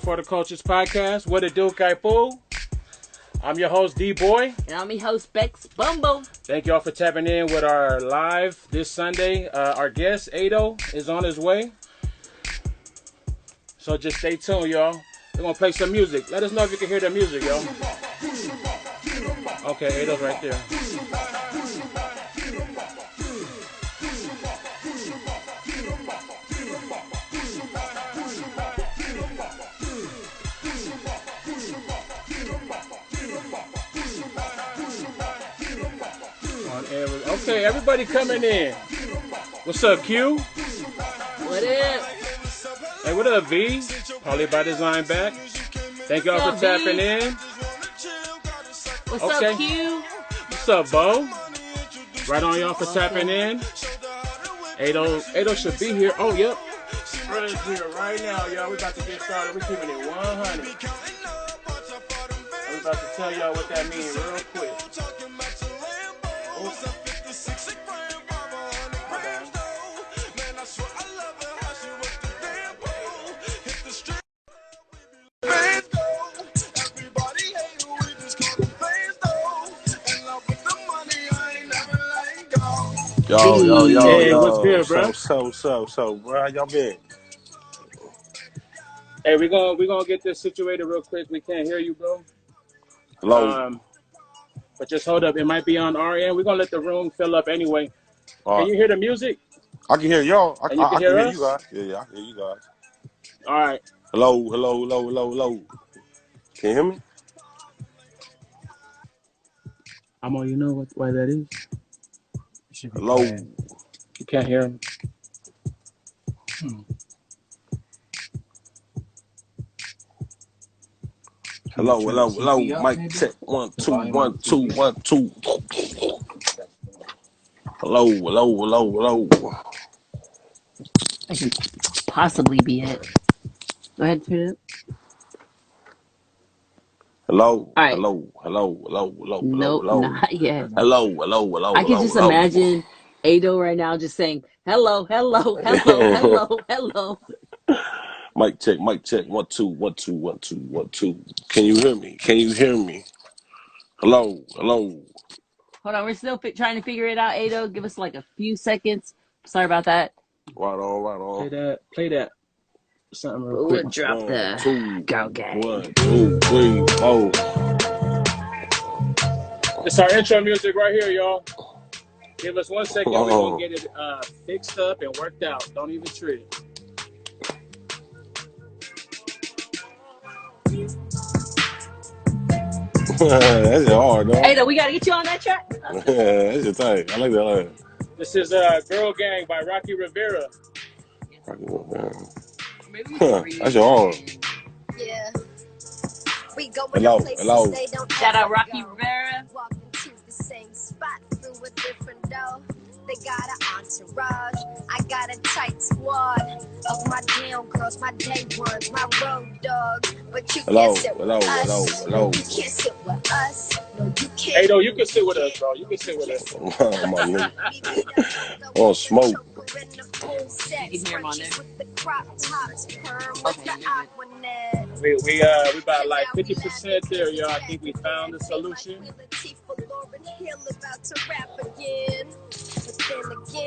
for the Qultures podcast. What it do, Kaifu? I'm your host, D-Boy. And I'm your host, BexxBumble. Thank y'all for tapping in with our live this Sunday. Our guest, Ado, is on his way. So just stay tuned, y'all. We're going to play some music. Let us know if you can hear the music, y'all. Okay, Ado's right there. Okay, everybody coming in. What's up, Q? What up? Hey, what up, V? Probably by design back. Thank y'all for tapping in. What's up, Q? What's up, Bo? Right on, y'all, for tapping in. Ado should be here. Oh, yep. Brother's here right now, y'all. We about to get started. We're keeping it 100. I'm about to tell y'all what that means real quick. Oops. Yo, hey, what's good, bro? So, bro, how y'all been? Hey, we're gonna get this situated real quick. We can't hear you, bro. Hello. But just hold up. It might be on our end. We're gonna let the room fill up anyway. Can you hear the music? I can hear y'all. I can hear us? you guys. Yeah, I can hear you guys. All right. Hello. Can you hear me? Amo, you know why that is? Hello. You can't hear him. Hello. Mic check. 1 2 1 2 1 2. Hello. I can possibly be it. Go ahead, turn it up. Hello. All right. Hello. Nope, not yet. Hello. I can just imagine Ado right now just saying, hello. Mic check. 1 2 1 2 1 2 1 2. Can you hear me? Hello. Hold on, we're still trying to figure it out, Ado. Give us like a few seconds. Sorry about that. Right on. Play that. Something real quick. We'll drop the go gang. 1 2 3 4. It's our intro music right here, y'all. Give us 1 second. We're gonna get it fixed up and worked out. Don't even trip. That's hard, though. Ado, we gotta get you on that track. That's your thing. I like that line. This is Girl Gang by Rocky Rivera. That's your arm. Yeah. We go Hello. Shout out Rocky Rivera. Walking to the same spot through a different door. They got an entourage. I got a tight squad of my down girls, my day ones, my road dogs. But you can't sit with us. Hello. You can't sit with us. No, you can't. Ado, you can sit with us, bro. You can sit with us. My nigga. Oh, smoke. You can hear him on there. We about like 50% there, y'all. I think we found the solution.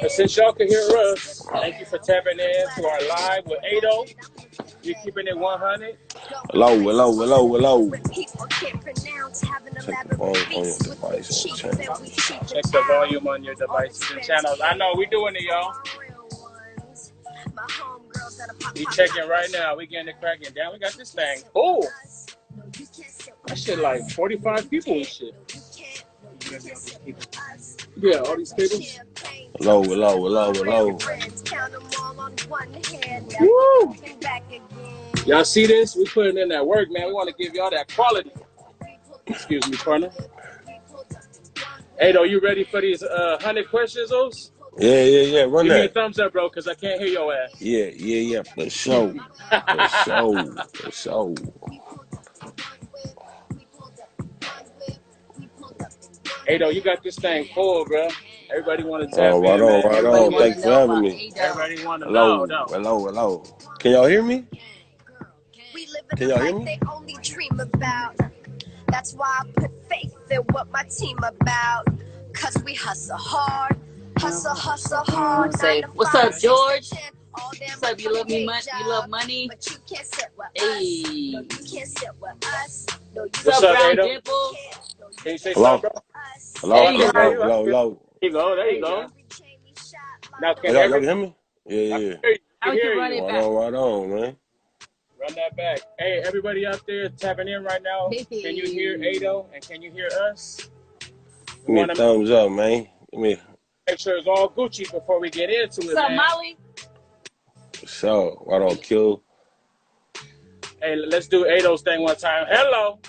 But since y'all can hear us, thank you for tapping in to our live with Ado. You're keeping it 100. Hello. Check the volume on your devices and channels. I know we doing it, y'all. We checking right now. We getting it cracking down. We got this thing. Oh, that shit like 45 people and shit. Yeah, all these cables. Hello. Woo! Y'all see this? We putting in that work, man. We want to give y'all that quality. Excuse me, partner. Ado, you ready for these 100 questions, Os? Yeah. Run Give me a that. thumbs up, bro, because I can't hear your ass. Yeah. For sure. Ado, you got this thing full, bro. Everybody want to tap in, Right man. on. Thanks for having me. Everybody want to know. Hello. Can y'all hear me? Can y'all hear me? They only dream about. That's why I put faith in what my team about. Cause we hustle hard. Hustle hard. Say, 9 to what's 5, up, 6 to George? 10, all damn What's up? You love me much? You love money? But you can't sit with Hey. us. No, you can't sit with us. No, you What's up, Brown Dimple? Can you say Hello? something, bro? Hello? There you go. Hello? There you go. There you go. Now, Oh, can y'all every can hear me? Yeah. How we can run it back? Right on, man. run that back? Hey, everybody out there tapping in right now. Can you hear Ado and can you hear us? Give me a thumbs up, man. Make sure it's all Gucci before we get into it, What's up, man. Molly? So, right on, Q. Hey, let's do Ado's thing one time. Hello.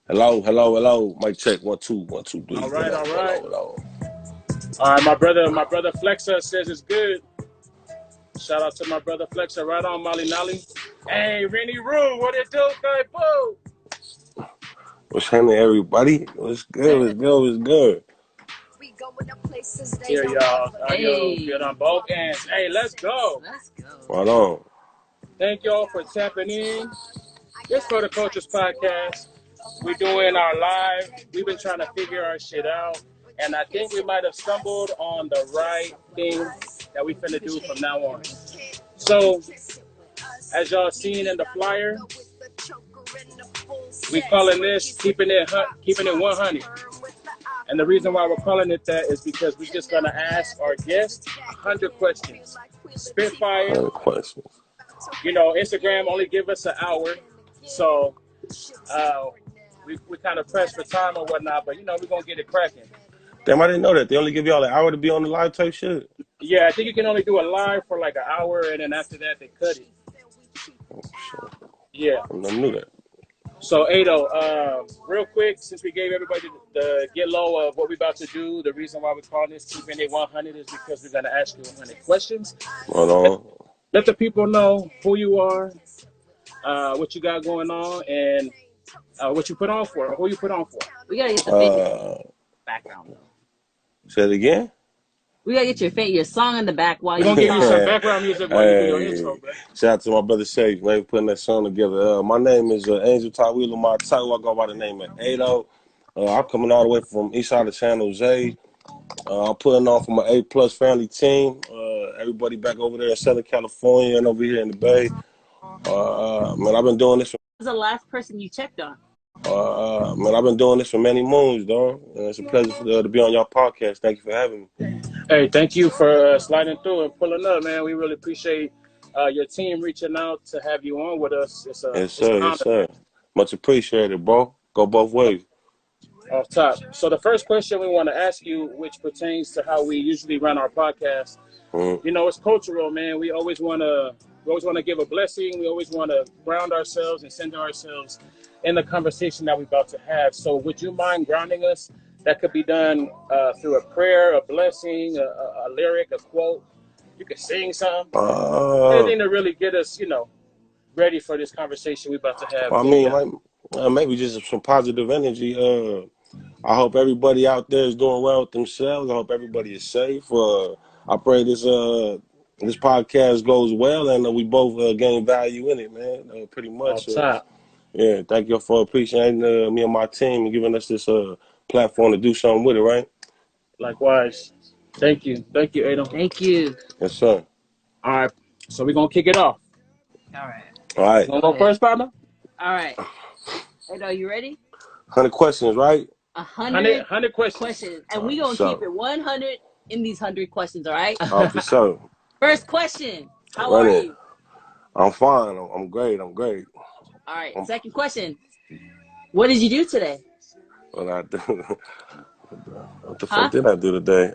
Hello. Mic check. 1 2 1 2 3. All right. Hello. All right, my brother Flexa says it's good. Shout out to my brother Flexa. Right on, Molly Nolly. Hey, Rennie Rue, what it do, guy? Boo. What's happening, everybody? What's good? We go in the places they Here, don't y'all. ever. Hey. Good on both ends. Hey, let's go. Right on. Thank y'all for tapping in. This for the Qultures podcast. We're doing our live. We've been trying to figure our shit out. And I think we might have stumbled on the right thing that we finna do from now on. So, as y'all seen in the flyer, we calling this keeping it 100. And the reason why we're calling it that is because we're just gonna ask our guests 100 questions. Spitfire. 100 questions. You know, Instagram only give us an hour, so we kind of pressed for time or whatnot. But you know, we're gonna get it cracking. Damn, I didn't know that. They only give y'all an hour to be on the live type shit. Yeah, I think you can only do a live for like an hour, and then after that they cut it. Oh, shit. Yeah. I never knew that. So Ado, real quick, since we gave everybody the get low of what we're about to do, the reason why we're calling this keeping it 100 is because we're gonna ask you 100 questions. Right on. Let the people know who you are, what you got going on, and what you put on for, or who you put on for. We gotta get the background though. Say it again. We gotta get your song in the back while We're you gonna give you some background music while you do your intro, bro. Shout out to my brother Sage, man, for putting that song together. My name is Angel Tawila. My title, I go by the name of Ado. I'm coming all the way from east side of San Jose. I'm putting on for my A+ family team. Everybody back over there in Southern California and over here in the Bay. Man, I've been doing this. Who's the last person you checked on? Man, I've been doing this for many moons, dog. And it's a pleasure to be on y'all podcast. Thank you for having me. Hey, thank you for sliding through and pulling up, man. We really appreciate your team reaching out to have you on with us. Yes, sir. Much appreciated, bro. Go both ways. Off top. So the first question we want to ask you, which pertains to how we usually run our podcast, you know, it's cultural, man. We always want to give a blessing. We always want to ground ourselves and center ourselves in the conversation that we're about to have. So would you mind grounding us? That could be done through a prayer, a blessing, a lyric, a quote. You could sing something. Anything to really get us, you know, ready for this conversation we're about to have. I mean, like, maybe just some positive energy. I hope everybody out there is doing well with themselves. I hope everybody is safe. I pray this podcast goes well and we both gain value in it, man. Pretty much. Yeah, thank you for appreciating me and my team and giving us this platform to do something with it, right? Likewise. Thank you, Ado. Thank you. Yes, sir. All right, so we're gonna kick it off. All right. You wanna go first, partner? All right. Ado, you ready? 100 questions, right? 100 questions. And we're going to keep it 100 in these 100 questions, all right? Oh, for sure. First question. How are you? I'm fine. I'm great. All right. Second question. What did you do today? What I do? What the fuck did I do today?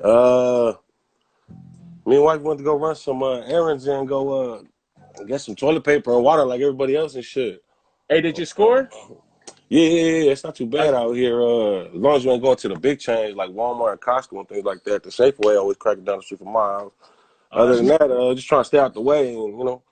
Me and wife went to go run some errands and go get some toilet paper and water like everybody else and shit. Hey, did you score? Yeah, it's not too bad out here. As long as you ain't going to the big chains like Walmart and Costco and things like that. The Safeway always cracking down the street from my house. Other than that, just trying to stay out the way and, you know,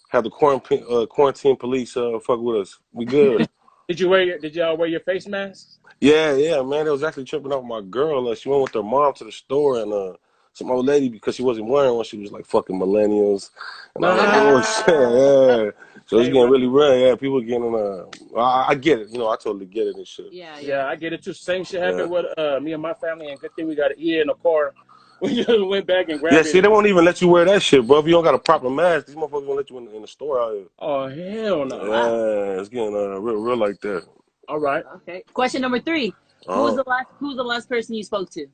have the quarantine police fuck with us. We good. Did y'all wear your face masks? Yeah, man. They was actually tripping off my girl. She went with her mom to the store and some old lady, because she wasn't wearing one, she was like fucking millennials. And I was like, oh shit, yeah. So it's getting really rare. Yeah, people getting I get it. You know, I totally get it and shit. Yeah, I get it too. Same shit happened with me and my family, and good thing we got an ear in the car. We just went back and grabbed it. Yeah, see, they won't even let you wear that shit, bro. If you don't got a proper mask, these motherfuckers won't let you in the store out here. Oh hell no! Yeah, it's getting real like that. All right. Okay. Question number 3. Who's the last person you spoke to?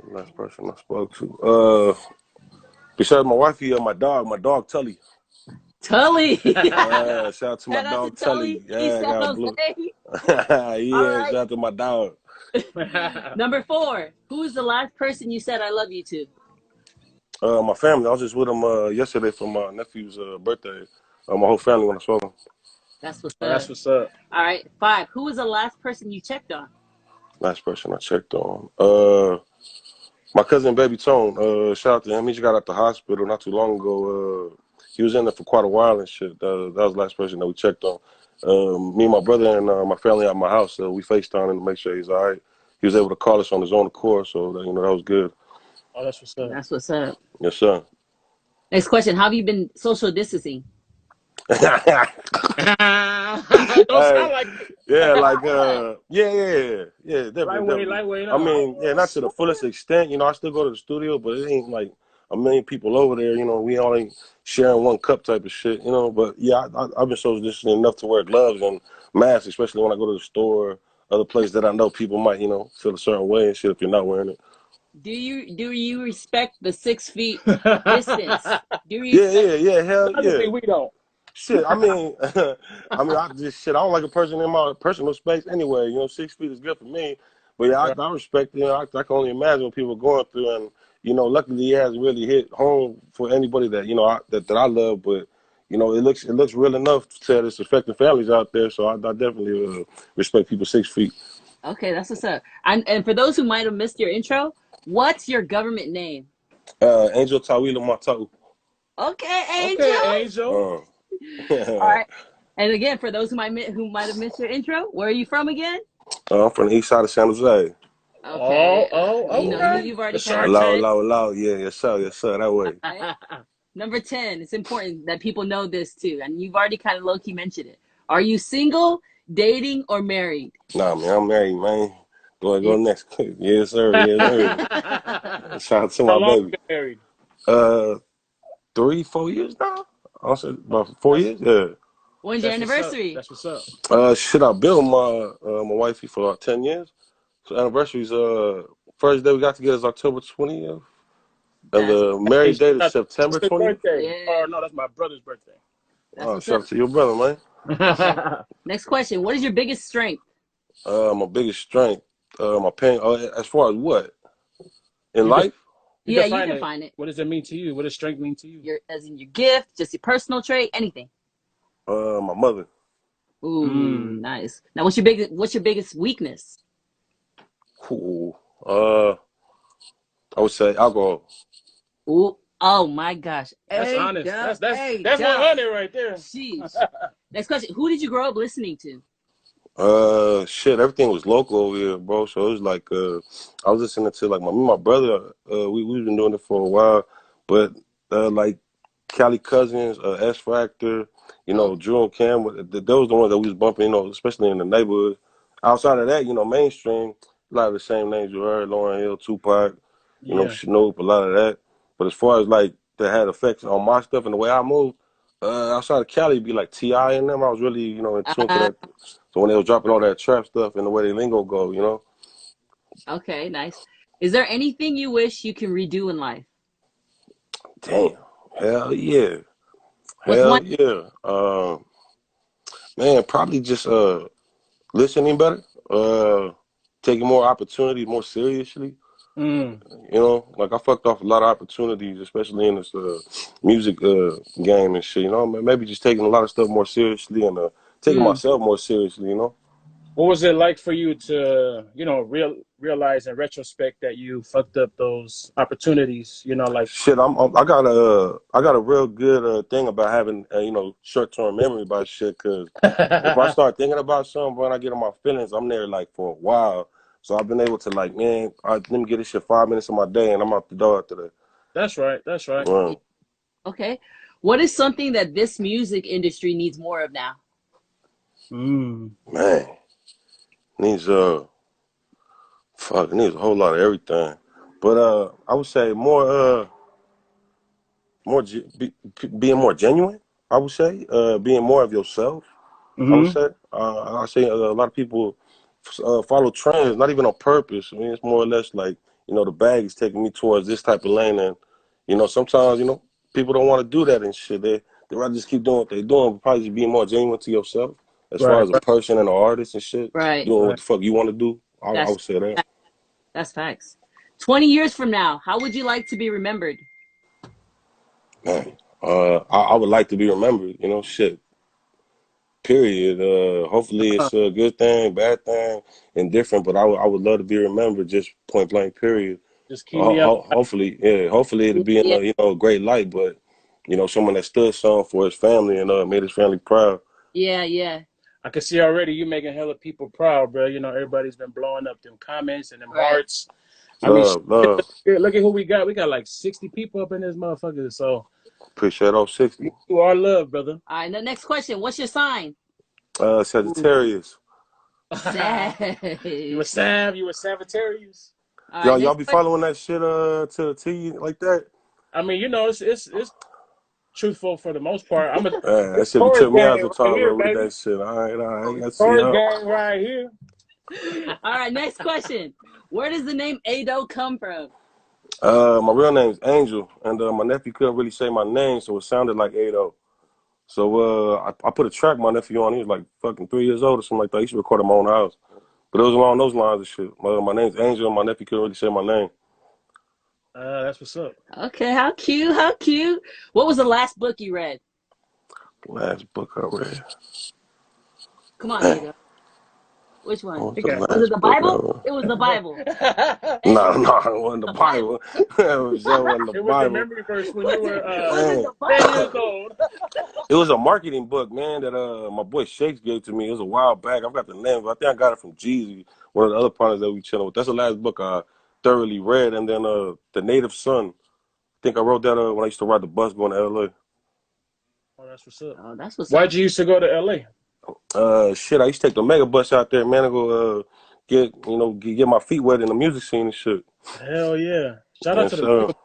Last person I spoke to. Besides my wifey, my dog Tully. Tully. Shout out to my Shout out dog to Tully. Tully. Yeah, got blue. Right. Shout out to my dog. Number 4. Who's the last person you said I love you to? My family. I was just with them yesterday for my nephew's birthday. My whole family when I saw them. That's what's up. That's what's up. All right. 5. Who was the last person you checked on? Last person I checked on. My cousin Baby Tone. Shout out to him. He just got out the hospital not too long ago. He was in there for quite a while and shit. That was the last person that we checked on. Me and my brother and my family at my house, we FaceTimed him to make sure he's all right. He was able to call us on his own accord, so that, that was good. Oh, that's what's up. That's what's up. Yes, sir. Next question. How have you been social distancing? Don't sound like yeah, definitely. Lightweight. I mean, not to the fullest extent. You know, I still go to the studio, but it ain't like a million people over there. You know, we only sharing one cup type of shit. You know, but yeah, I've been social distancing enough to wear gloves and masks, especially when I go to the store, other places that I know people might, feel a certain way and shit if you're not wearing it. Do you respect the 6 feet distance? Yeah, hell yeah. We don't. Shit, I mean, I don't like a person in my personal space anyway. 6 feet is good for me. But yeah, I respect it. I can only imagine what people are going through. And, luckily it hasn't really hit home for anybody that, that I love. But, it looks real enough to say it's affecting families out there. So I definitely respect people 6 feet. Okay, that's what's up. And for those who might have missed your intro, what's your government name? Angel Tawila Matau. Okay, Angel. Okay, Angel. All right. And again, for those who might have missed your intro, where are you from again? I'm from the east side of San Jose. Okay. Okay. You've already Low. Yeah, yes, sir, that way. Okay. Number 10. It's important that people know this too, and you've already kind of low-key mentioned it. Are you single, dating, or married? Nah, man, I'm married, man. Go next. Yes, sir. Shout out to my baby. How long you been married? 3-4 years now. I'll say about 4 years. Yeah. When's your anniversary? That's what's up. I built my wifey for about 10 years. So anniversary's first day we got together is October 20th. And the married date is September 20th. Yeah. Oh no, that's my brother's birthday. Shout out to your brother, man. Next question. What is your biggest strength? My biggest strength, my pain. As far as what? In life? You can find it. What does it mean to you? What does strength mean to you? As in your gift, just your personal trait, anything. My mother. Ooh, nice. Now, what's your biggest weakness? Ooh, I would say alcohol. Ooh, oh my gosh. That's honest. That's 100 right there. Jeez. Next question. Who did you grow up listening to? Shit, everything was local over here, bro. So it was like, I was listening to like my brother. We've been doing it for a while, but like Cali Cousins, S Factor, Drew and Cam. Those the ones that we was bumping, especially in the neighborhood. Outside of that, mainstream, a lot of the same names you heard: Lauryn Hill, Tupac, Snoop, a lot of that. But as far as like that had effects on my stuff and the way I move, outside of Cali, it'd be like T.I. and them. I was really, in tune to that. So when they was dropping all that trap stuff and the way they lingo go, Okay, nice. Is there anything you wish you can redo in life? Damn. Hell yeah. Hell yeah. Man, probably just listening better. Taking more opportunities more seriously. Like I fucked off a lot of opportunities, especially in this music game and shit. Maybe just taking a lot of stuff more seriously and taking myself more seriously. What was it like for you to, realize in retrospect that you fucked up those opportunities? Like shit. I got a real good thing about having short-term memory about shit. Cause if I start thinking about something, when I get in my feelings, I'm there like for a while. So I've been able to like, man, let me get this shit 5 minutes of my day, and I'm out the door after that. That's right. Right. Okay. What is something that this music industry needs more of now? Man, needs it needs a whole lot of everything. But I would say being more genuine. I would say being more of yourself. I would say I say a lot of people follow trends, not even on purpose. I mean, it's more or less like, you know, the bag is taking me towards this type of lane, and you know, sometimes, you know, people don't want to do that and shit. They rather just keep doing what they're doing. But probably just being more genuine to yourself as far Right, as a person and an artist and shit. Right. Doing what the fuck you want to do. I That's would say that. that's facts. 20 years from now, how would you like to be remembered? Man, I would like to be remembered. You know, shit. Period. Hopefully it's a good thing, bad thing, indifferent. But I would love to be remembered. Just point blank. Period. just keep me up. Hopefully, yeah. Hopefully it'll be in Yeah, a, you know, great light. But you know, someone that stood some for his family and made his family proud. yeah. I can see already you making hella people proud, bro. You know, everybody's been blowing up them comments and them Right. hearts. I mean, Love. look at who we got. We got like 60 people up in this motherfucker. So Appreciate all 60. you are love, brother. All right, the next question. What's your sign? Sagittarius. Sag. You a Sav, you a Sagittarius. All right, Y'all next be question. following that shit to the T like that? I mean, you know, it's truthful for the most part. I'm a That shit be Taurus tripping me out gang right sometimes, here, bro. With baby. that shit. All right. I see Taurus y'all. gang right here. All right, next question. Where does the name Ado come from? My real name is Angel, and my nephew couldn't really say my name, so it sounded like Ado. So I put a track my nephew on. He was like fucking 3 years old or something like that. He used to record in my own house. But it was along those lines of shit. My name's Angel, and my nephew couldn't really say my name. That's what's up. Okay, how cute, how cute. What was the last book you read? Last book I read. Come on, Dang, Ado. Which one? what was He the got Was it last the book I Bible? read? It was the Bible. No, Ado, it wasn't the the Bible. Bible. It wasn't the it was the Bible. memory verse when Was you it, were was it Man, the 10 Bible? years old. it was a marketing book, man, that my boy Shakes gave to me. It was a while back. I've got the name, but I think I got it from Jeezy, one of the other partners that we chilling with. That's the last book I thoroughly read. And then The Native Son. I think I wrote that when I used to ride the bus going to LA. Oh, that's what's up. Oh, that's what's up. Why'd you used to go to LA? Shit, I used to take the mega bus out there, man, to go get my feet wet in the music scene and shit. Hell yeah. Shout out And to the so,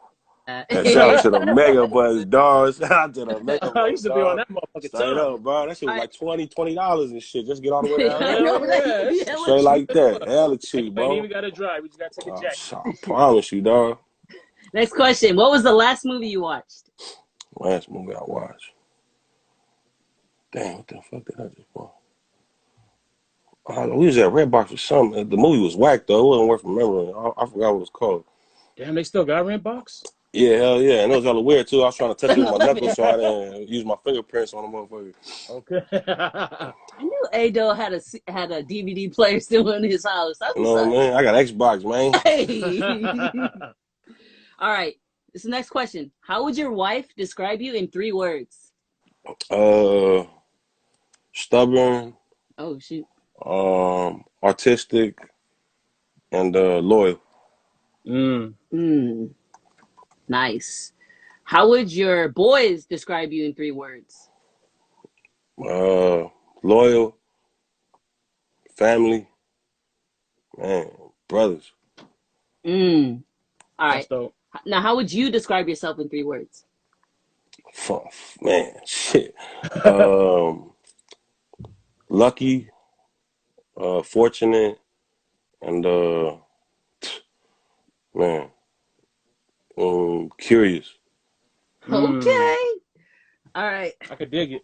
mega. and shout out to the mega bus, dog. Shout out to the mega I bus, used to be on dog. that motherfucking Straight time. up, bro. That shit was I, like $20 and shit. Just get all the way down I there. know Hell that yeah. used to be hella Straight cheap. like that. Hella cheap, You ain't even bro. got to drive. You just got to take a jacket. I promise you, dog. Next question. What was the last movie you watched? Last movie I watched. Damn, what the fuck did I just watch? We was at Redbox or something. The movie was whack, though. It wasn't worth remembering. I forgot what it was called. Damn, they still got rent box? Yeah, hell yeah. And it was hella weird, too. I was trying to touch it with my knuckles so I didn't use my fingerprints on the motherfucker. Okay. I knew Ado had a DVD player still in his house. That's You know what I mean? I got Xbox, man. Hey. All right. This is the next question. How would your wife describe you in 3 words? Stubborn, Oh, shoot. artistic, and loyal. Nice. How would your boys describe you in 3 words? Loyal, family, man, brothers. All right. That's dope. Now, how would you describe yourself in 3 words? Man, shit. Lucky, fortunate, and man, curious. Okay. All right. I could dig it.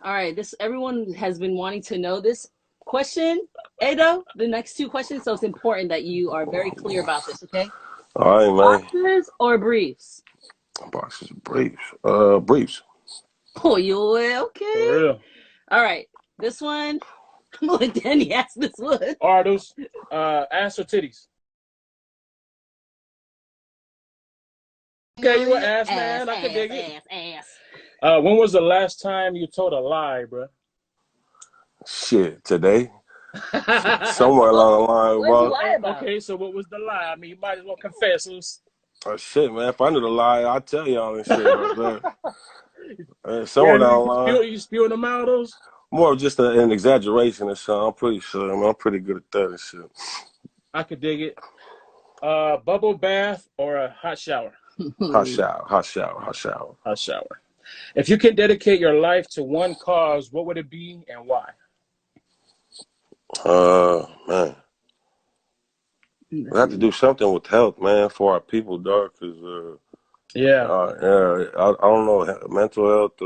All right. Everyone has been wanting to know this question, Ado. The next 2 questions, so it's important that you are very clear about this. Okay. All right, man. Boxers or briefs? Boxes, briefs. Briefs. Oh, you okay? For real. All right. This one. I'm gonna let Danny ask this one. Are those ass or titties? Okay, you an ass man. I can dig it. Ass. When was the last time you told a lie, bro? Shit, today. Somewhere along the line, What did you bro. lie about? Okay, so what was the lie? I mean, you might as well confess. Oh, shit, man. If I knew the lie, I'd tell y'all and shit. Yeah, Somewhere down the line. you spewing them out those? More of just an exaggeration or something. I'm pretty sure. I mean, I'm pretty good at that and shit. I could dig it. Bubble bath or a hot shower? Hot shower, hot shower, hot shower. Hot shower. If you can dedicate your life to one cause, what would it be and why? Man. We have to do something with health, man, for our people, dog. Cause Yeah. I don't know, mental health,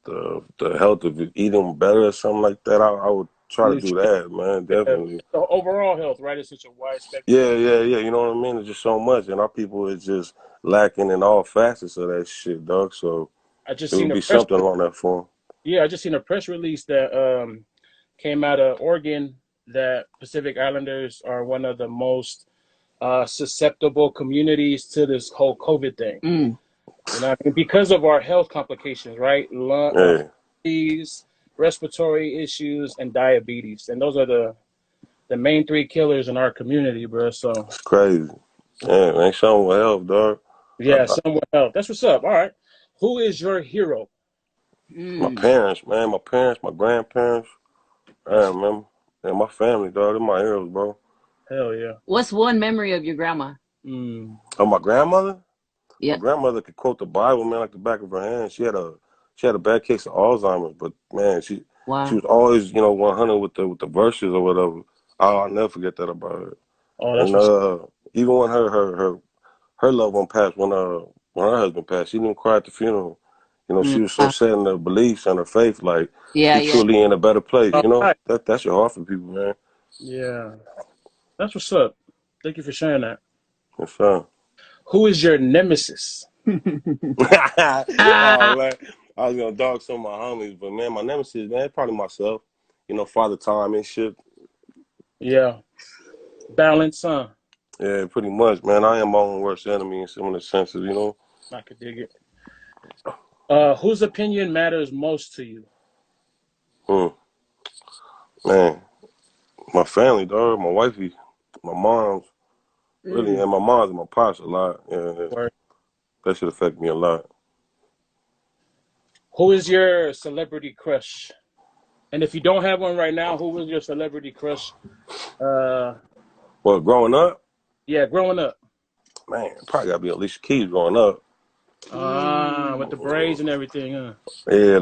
the health of eating better or something like that. I would try to do that, man. Definitely. The overall health, right? It's such a wide spectrum. Yeah. You know what I mean? It's just so much, and our people is just lacking in all facets of that shit, dog. So I just it seen would a be press. something along that form. Yeah, I just seen a press release that came out of Oregon that Pacific Islanders are one of the most susceptible communities to this whole COVID thing. You know, because of our health complications, right? Lung disease, respiratory issues, and diabetes, and those are the main three killers in our community, bro. So it's crazy. Yeah, man, something will help, dog. Yeah, something will help. That's what's up. All right, who is your hero? My parents, man. My parents, my grandparents. Man, and my family, dog. They're my heroes, bro. Hell yeah. What's one memory of your grandma? Oh, my grandmother? Yeah. My grandmother could quote the Bible, man, like the back of her hand. She had a bad case of Alzheimer's, but man, she was always, 100 with the verses or whatever. I'll never forget that about her. Oh, that's and even when her loved one passed, when her husband passed, she didn't cry at the funeral. She was so set in her beliefs and her faith, like she's truly in a better place. That's your heart for people, man. Yeah, that's what's up. Thank you for sharing that. Yes, sir. Who is your nemesis? Oh, man. I was gonna dog some of my homies, but man, my nemesis, man, probably myself. Father Time and shit. Yeah, balance, huh? Yeah, pretty much, man. I am my own worst enemy in some of the senses, I could dig it. Whose opinion matters most to you? Man, my family, dog, my wifey, my mom's, really, and my mom's and my pops a lot. Yeah, that should affect me a lot. Who is your celebrity crush? And if you don't have one right now, who was your celebrity crush? Well, growing up? Yeah, growing up. Man, probably gotta be Alicia Keys growing up. With the braids and everything, huh? Yeah,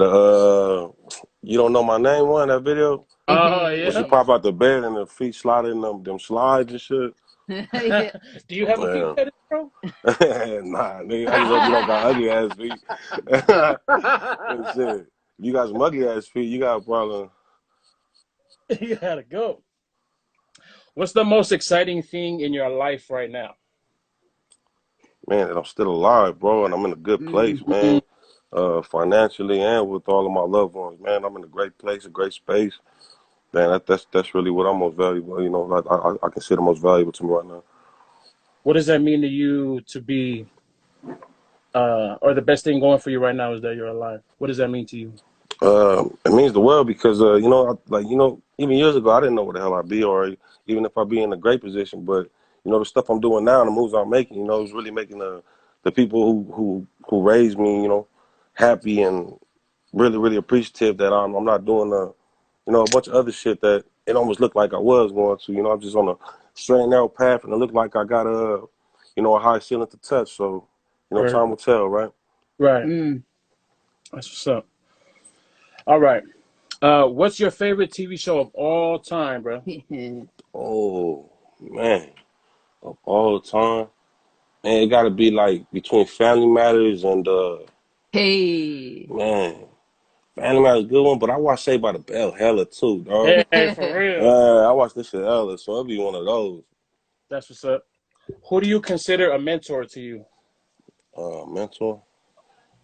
You Don't Know My Name one, that video? Oh, yeah. When she pop out the bed and her feet slide in them slides and shit. Do you have a feet fetish, bro? Nah, nigga, I just hope you don't got ugly ass feet. Shit. You got some ugly ass feet, you got a problem. You gotta go. What's the most exciting thing in your life right now? Man, that I'm still alive, bro, and I'm in a good place, man. Financially and with all of my loved ones, man. I'm in a great place, a great space. Man, that's really what I'm most valuable. I consider most valuable to me right now. What does that mean to you to be, or the best thing going for you right now is that you're alive? What does that mean to you? It means the world because, even years ago, I didn't know what the hell I'd be, or even if I'd be in a great position. But, the stuff I'm doing now, the moves I'm making, is really making the people who raised me, happy and really, really appreciative that I'm not doing, a bunch of other shit that it almost looked like I was going to. I'm just on a straight and narrow path, and it looked like I got a high ceiling to touch. So, time will tell, right? Right. That's what's up. All right. What's your favorite TV show of all time, bro? Oh, man. Of all time? Man, it got to be like between Family Matters and, man, Family Matters is a good one, but I watch Saved by the Bell hella too, dog. Hey, for real. I watch this shit hella, so it'll be one of those. That's what's up. Who do you consider a mentor to you? Mentor?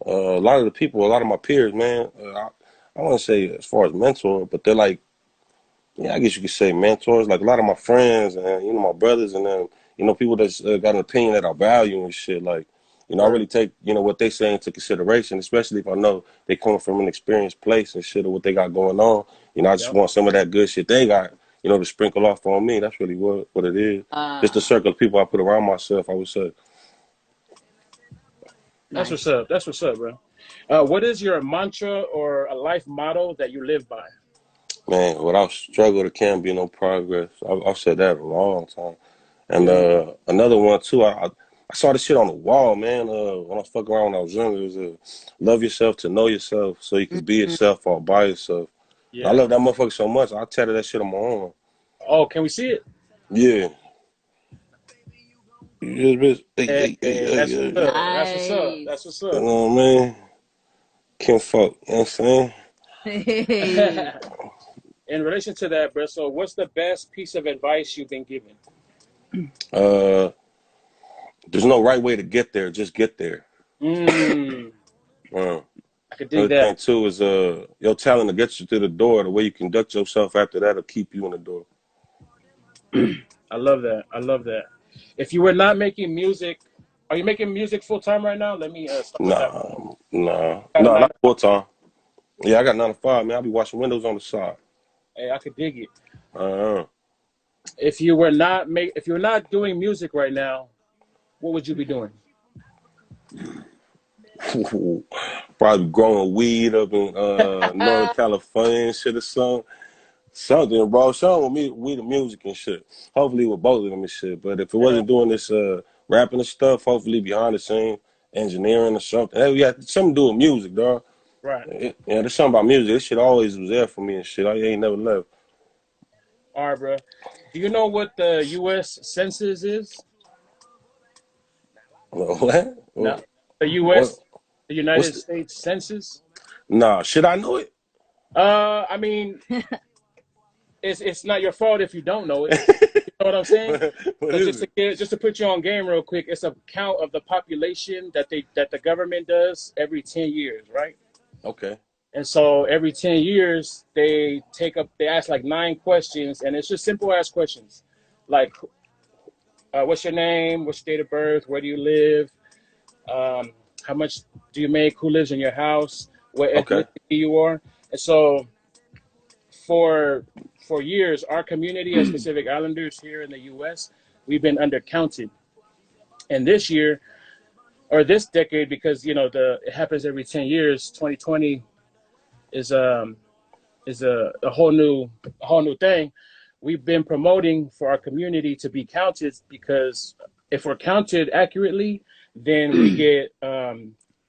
A lot of the people, a lot of my peers, man, I want to say as far as mentor, but they're like, yeah, I guess you could say mentors. Like a lot of my friends and, my brothers and then, people that's got an opinion that I value and shit. Like, I really take, what they say into consideration, especially if I know they come from an experienced place and shit or what they got going on. I just want some of that good shit they got, to sprinkle off on me. That's really what it is. Just the circle of people I put around myself, I would say. That's Nice. what's up. That's what's up, bro. What is your mantra or a life motto that you live by? Man, without struggle, there can't be no progress. I've said that a long time. And Yeah. another one too. I saw this shit on the wall, man. When I was fucking around when I was younger, it was love yourself to know yourself, so you can be Mhm. yourself all by yourself. I Yeah. love that motherfucker so much. I tatted that shit on my arm. Oh, can we see it? Yeah. You just bitch. Hey, that's what's Hey. up. That's what's up. That's Nice. what's You up. know what I mean? Can't fuck. You know what I'm saying? Hey. In relation to that, bro, so what's the best piece of advice you've been given? Uh, there's no right way to get there. Just get there. Mm, Uh, I could dig Another that. thing too is your talent to get you to the door. The way you conduct yourself after that will keep you in the door. I love that. I love that. If you were not making music, are you making music full time right now? Let me start with that one. Got a nine Not to full time. Yeah, I got 9 to 5, man. I be washing windows on the side. Hey, I could dig it. Uh, If you were not doing music right now, what would you be doing? Probably growing weed up in Northern California and shit or something, bro. Something with me, with the music and shit. Hopefully with both of them and shit. But if it Yeah, wasn't doing this rapping and stuff, hopefully behind the scene, engineering or something. Hey, we got something to do with music, dog. right. Yeah, there's something about music. This shit always was there for me and shit. I ain't never left. All right, bro. Do you know what the U.S. Census is? What? No. The What? U.S. The What's United the? States Census. Nah, should I know it? I mean, it's not your fault if you don't know it. You know what I'm saying? What So is it? just to put you on game real quick, it's a count of the population that the government does every 10 years, right? Okay. And so every 10 years they ask like 9 questions, and it's just simple ass questions. Like what's your name? What's your date of birth? Where do you live? Um, how much do you make? Who lives in your house? What Okay. ethnicity you are? And so for years, our community as Pacific Islanders here in the U.S., we've been undercounted. And this year, or this decade, because it happens every 10 years. 2020 is a whole new thing. We've been promoting for our community to be counted because if we're counted accurately, then we get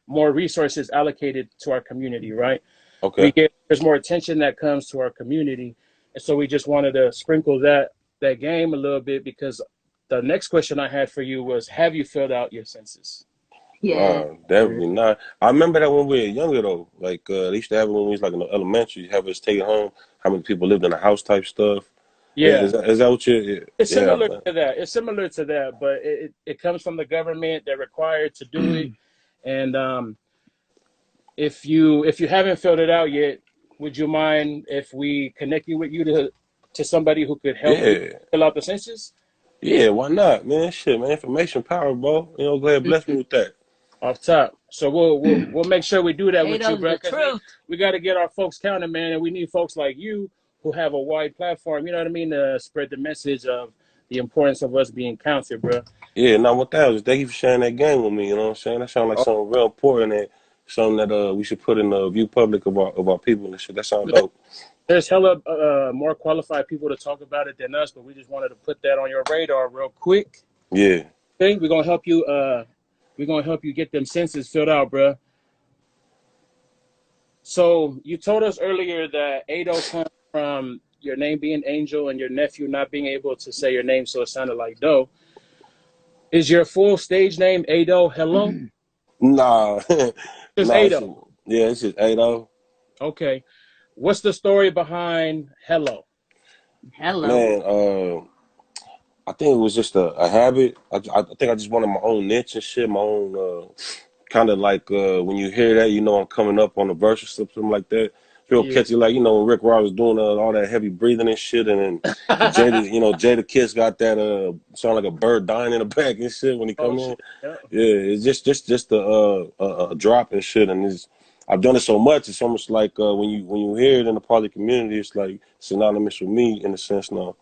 more resources allocated to our community, right? Okay. There's more attention that comes to our community, and so we just wanted to sprinkle that game a little bit because the next question I had for you was, have you filled out your census? Yeah. Definitely not. I remember that when we were younger though. Like they used to have it when we was like in the elementary, have us take it home, how many people lived in the house type stuff. Yeah, Is that what you? it's Yeah, similar to that. It's similar to that, but it comes from the government. They're required to do it, and if you haven't filled it out yet, would you mind if we connect you with you to somebody who could help you yeah, fill out the census? yeah. Why not, man? Shit, man. Information power, bro. Go ahead, bless me with that. Off top. So we'll make sure we do that with you, Ado, bro, the because truth. we got to get our folks counted, man, and we need folks like you who have a wide platform. You know what I mean? To spread the message of the importance of us being counted, bro. Yeah, now what that was. Thank you for sharing that game with me. You know what I'm saying? That sounds like Oh, something real important and something that we should put in the view public of our people and shit. That sounds dope. there's hella more qualified people to talk about it than us, but we just wanted to put that on your radar real quick. Yeah. Okay, we're gonna help you. We're gonna help you get them census filled out, bro. So you told us earlier that Ado comes from your name being Angel and your nephew not being able to say your name, so it sounded like Doe. Is your full stage name Ado Hello? Nah, Just nah. Ado. It's just 8-0. Okay. What's the story behind Hello? Hello. Man, I think it was just a habit. I think I just wanted my own niche and shit, my own kind of like when you hear that, I'm coming up on a verse or something like that. It's real Yeah. catchy, like when Rick Ross was doing all that heavy breathing and shit, and then Jada Kiss got that sound like a bird dying in the back and shit when he Oh come in. shit. Yeah. Yeah, it's just a drop and shit, and I've done it so much. It's almost like when you hear it in the poly community, it's like synonymous with me in a sense now.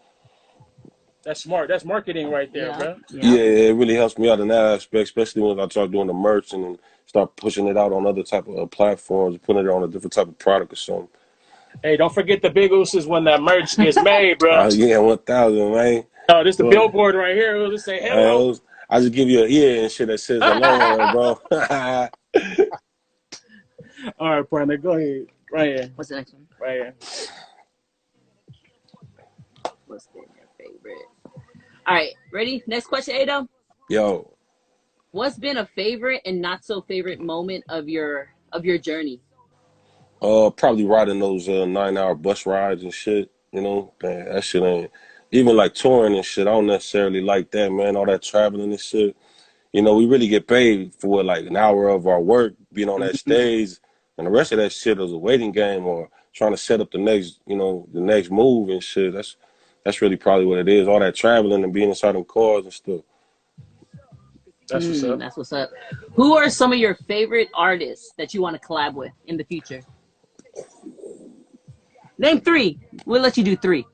That's smart. That's marketing right there, Yeah. bro. Yeah, it really helps me out in that aspect, especially when I start doing the merch and start pushing it out on other type of platforms, putting it on a different type of product or something. Hey, don't forget the big ooses when that merch gets made, bro. Yeah, 1,000, man. Oh, this the Well, billboard right here. It'll just say hello. I just give you an ear and shit that says hello on it, bro. All right, partner, go ahead. Right here. What's the next one? Right here. What's been your favorite? All right, ready? Next question, Ado. Yo, What's been a favorite and not so favorite moment of your journey? probably riding those 9-hour bus rides and shit. You know, man, that shit ain't even like touring and shit. I don't necessarily like that, man. All that traveling and shit. You know, we really get paid for like an hour of our work being on that stage, and the rest of that shit is a waiting game or trying to set up the next, you know, the next move and shit. That's really probably what it is. All that traveling and being inside them cars and stuff. That's what's up. That's what's up. Who are some of your favorite artists that you want to collab with in the future? Name 3. We'll let you do 3.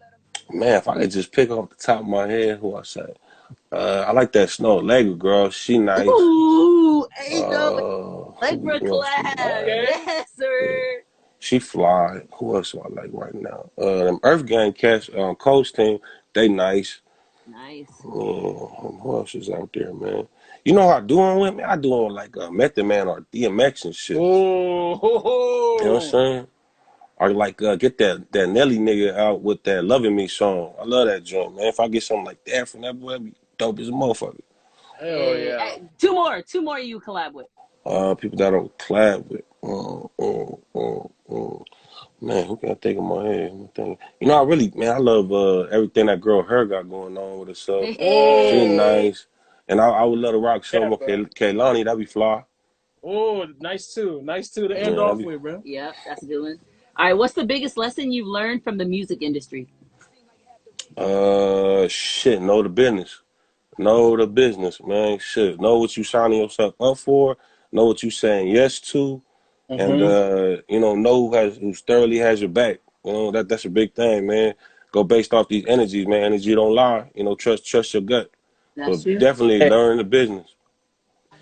Man, if I could just pick off the top of my head, who I say, I like that Snow Allegra girl. She nice. Ooh, Ado, Allegra collab. Okay. Yes, sir. She fly. Who else do I like right now? Them Earth Gang cats, Coast Team, they nice. Nice. Who else is out there, man? You know how I doing with me? I doing like Method Man or DMX and shit. Oh, You know what I'm saying? Or like get that Nelly nigga out with that Loving Me song. I love that joint, man. If I get something like that from that boy, that'd be dope as a motherfucker. hell yeah. Hey, two more you collab with. People that I don't collab with. Man, who can I think of my head? You know, I love everything that girl Her got going on with herself. She nice. And I would love to rock some with Kaylani. That'd be fly. Oh, nice too. Nice too to end off with, bro. Yep, that's a good one. All right, what's the biggest lesson you've learned from the music industry? Shit, know the business. Know the business, man. Shit, know what you signing yourself up for. Know what you saying yes to. And you know who thoroughly has your back. You know, that's a big thing, man. Go based off these energies, man. Energy don't lie. You know, trust your gut. That's But true. definitely learn the business.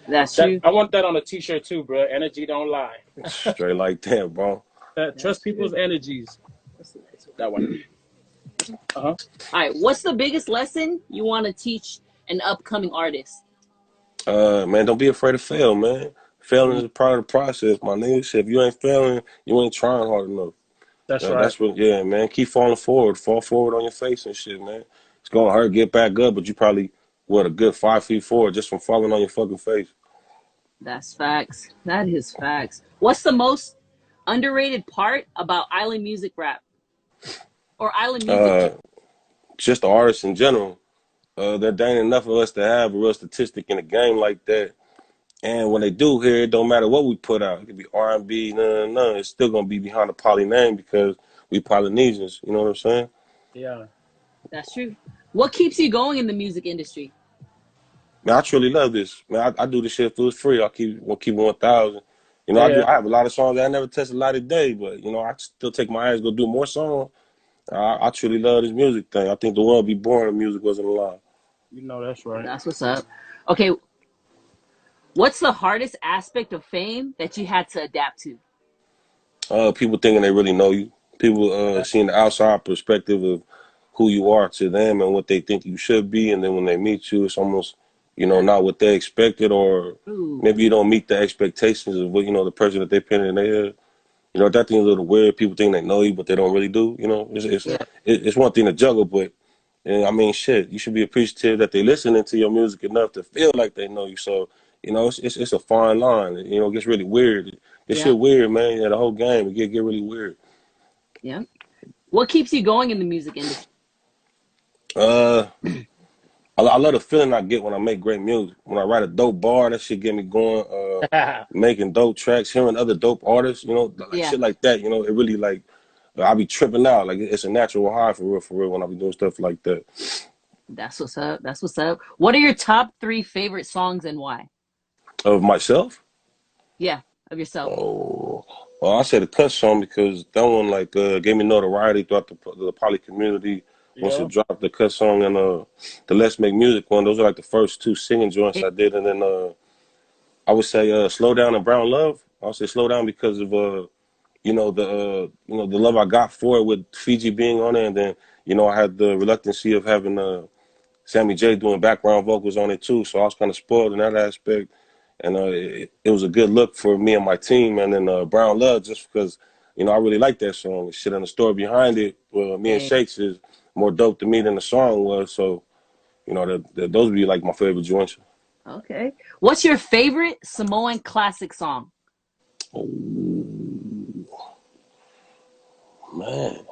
That's true. I want that on a t-shirt too, bro. Energy don't lie. Straight like that, bro. Trust people's energies. That one. All right, what's the biggest lesson you want to teach an upcoming artist? Man, don't be afraid to fail, man. Failing is a part of the process, my nigga. Shit, if you ain't failing, you ain't trying hard enough. That's right. That's what, yeah, man. Keep falling forward. Fall forward on your face and shit, man. It's gonna hurt. Get back up, but you probably a good 5 feet forward just from falling on your fucking face. That's facts. That is facts. What's the most underrated part about island music rap or island music? Just the artists in general. There ain't enough of us to have a real statistic in a game like that. And when they do here, it don't matter what we put out. It could be R&B, none. It's still gonna be behind the Poly name because we Polynesians. You know what I'm saying? Yeah. That's true. What keeps you going in the music industry? Man, I truly love this. Man, I do this shit for free. I'll keep it 1,000. You know, Yeah. I have a lot of songs that I never touched a lot of day, but you know, I still take my ass go do more songs. I truly love this music thing. I think the world would be boring if music wasn't alive. You know that's right. That's what's up. Okay, what's the hardest aspect of fame that you had to adapt to? People thinking they really know you. People seeing the outside perspective of who you are to them and what they think you should be, and then when they meet you, it's almost, you know, not what they expected, or maybe you don't meet the expectations of what, you know, the person that they pin in their head. You know, that thing's a little weird. People think they know you, but they don't really do. You know, it's one thing to juggle, but and I mean, shit, you should be appreciative that they listening to your music enough to feel like they know you. So, you know, it's a fine line. You know, it gets really weird. This shit weird, man. Yeah, the whole game, it get really weird. Yeah. What keeps you going in the music industry? I love the feeling I get when I make great music. When I write a dope bar, that shit get me going. Making dope tracks, hearing other dope artists, you know, like shit like that. You know, it really like I be tripping out. Like it's a natural high for real. When I be doing stuff like that. That's what's up. That's what's up. What are your top 3 favorite songs and why? Of myself? Yeah, of yourself. Oh, well, I say the Cut song because that one like gave me notoriety throughout the poly community. Once Yeah. it dropped, the cut song and the Let's Make Music one. Those are like the first two singing joints I did, and then I would say Slow Down and Brown Love. I'll say Slow Down because of the love I got for it with Fiji being on it, and then I had the reluctancy of having Sammy J doing background vocals on it too, so I was kind of spoiled in that aspect, and it was a good look for me and my team. And then Brown Love, just because I really like that song, the shit and the story behind it. Me and Shakes is more dope to me than the song was, so those would be like my favorite joints. Okay. What's your favorite Samoan classic song? Oh man,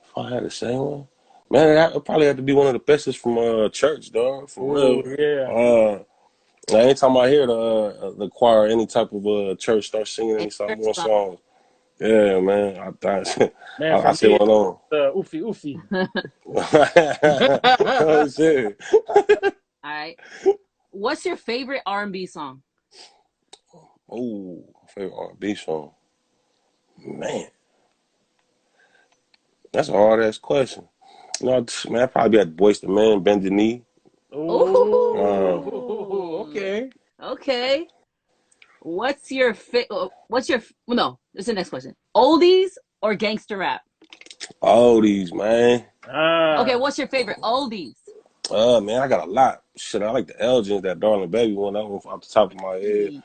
if I had to say one, man, it probably had to be one of the bestest from church, dog. For Oh, real. yeah. Anytime I hear the choir, any type of church start singing any Church more song. songs, yeah, man, I thought Man, for I say me, one on. Ufi Ufi. Oh shit. All right. What's your favorite R&B song? Oh, favorite R&B song, man. That's a hard ass question. Man, I'd probably be at Boyz II Men, Bend the Knee. Oh, Ooh. okay. Okay. What's your no, this is the next question. Oldies or gangster rap? All these, man. Okay, what's your favorite oldies? Man, I got a lot. Shit, I like the Elgins, that Darling Baby one, that one off the top of my head.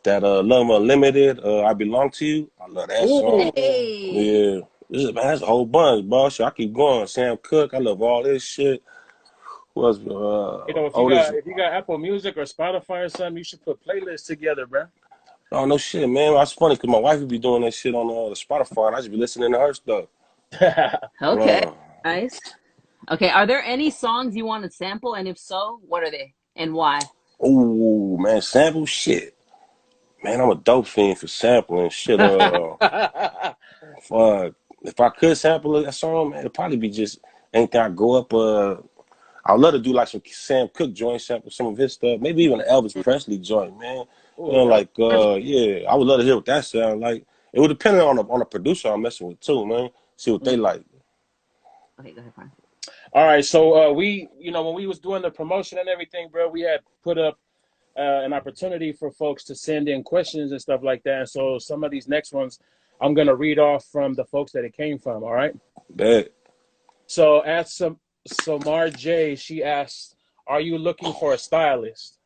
That Love Unlimited, I Belong to You. I love that song. Hey. Yeah. Man, that's a whole bunch, bro. Shit, I keep going. Sam Cooke, I love all this shit. Who else? If you got Apple Music or Spotify or something, you should put playlists together, bro. Oh, no shit, man. That's funny because my wife would be doing that shit on the Spotify, and I should be listening to her stuff. Okay. Nice. Okay, are there any songs you want to sample, and if so, what are they and why? Oh, man, sample shit. Man, I'm a dope fiend for sampling shit. If I could sample a song, man, it'd probably be just anything I go up. I'd love to do like some Sam Cooke joint, sample some of his stuff. Maybe even an Elvis Presley joint, man. Yeah, I would love to hear what that sound like. It would depend on the producer I'm messing with too, man. See what they like. Okay, go ahead, Brian. All right, so when we was doing the promotion and everything, bro, we had put up an opportunity for folks to send in questions and stuff like that. So some of these next ones, I'm gonna read off from the folks that it came from. All right. Bet. So Samar J, she asked, "Are you looking for a stylist?"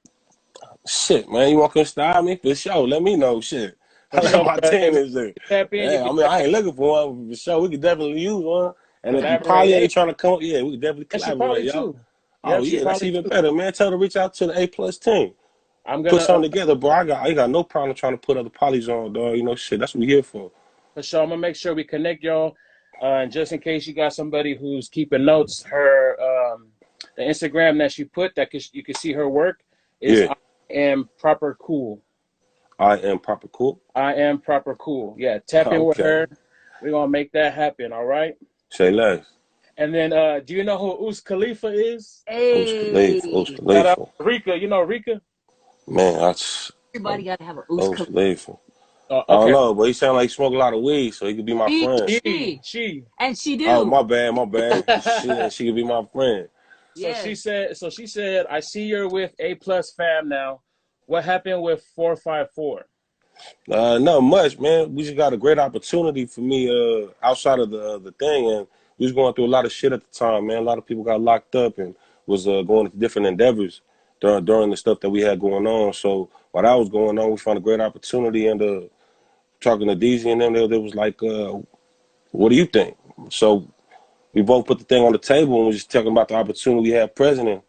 Shit, man, you want to come style me for sure? Let me know. Shit, I got my team is there. Yeah, I mean, I ain't looking for one for sure. We could definitely use one. And if you probably ain't trying to come, yeah, we could definitely collaborate, y'all. Oh yeah, that's even better, man. Tell her to reach out to the A+ team. Put something together, bro. I ain't got no problem trying to put other polys on, dog. Shit, that's what we here for. For sure, I'm gonna make sure we connect y'all. And just in case you got somebody who's keeping notes, her the Instagram that she put you can see her work is I am proper cool. I am proper cool. I am proper cool. Yeah, tap in with her. We're gonna make that happen. All right. Say less. And then, do you know who Uz Khalifa is? Hey. Uz Khalifa. Rika, you know Rika? Man, everybody got to have a Uz Khalifa. Okay. I don't know, but he sound like he smoke a lot of weed, so he could be my friend. She. And she do. Oh, my bad. She could be my friend. So she said, I see you're with A+ fam now. What happened with 454? Not much, man. We just got a great opportunity for me outside of the thing, and we was going through a lot of shit at the time, man. A lot of people got locked up and was going into different endeavors during the stuff that we had going on. So while that was going on, we found a great opportunity, and talking to DZ and them, they was like, what do you think? So we both put the thing on the table and was just talking about the opportunity we had present. And,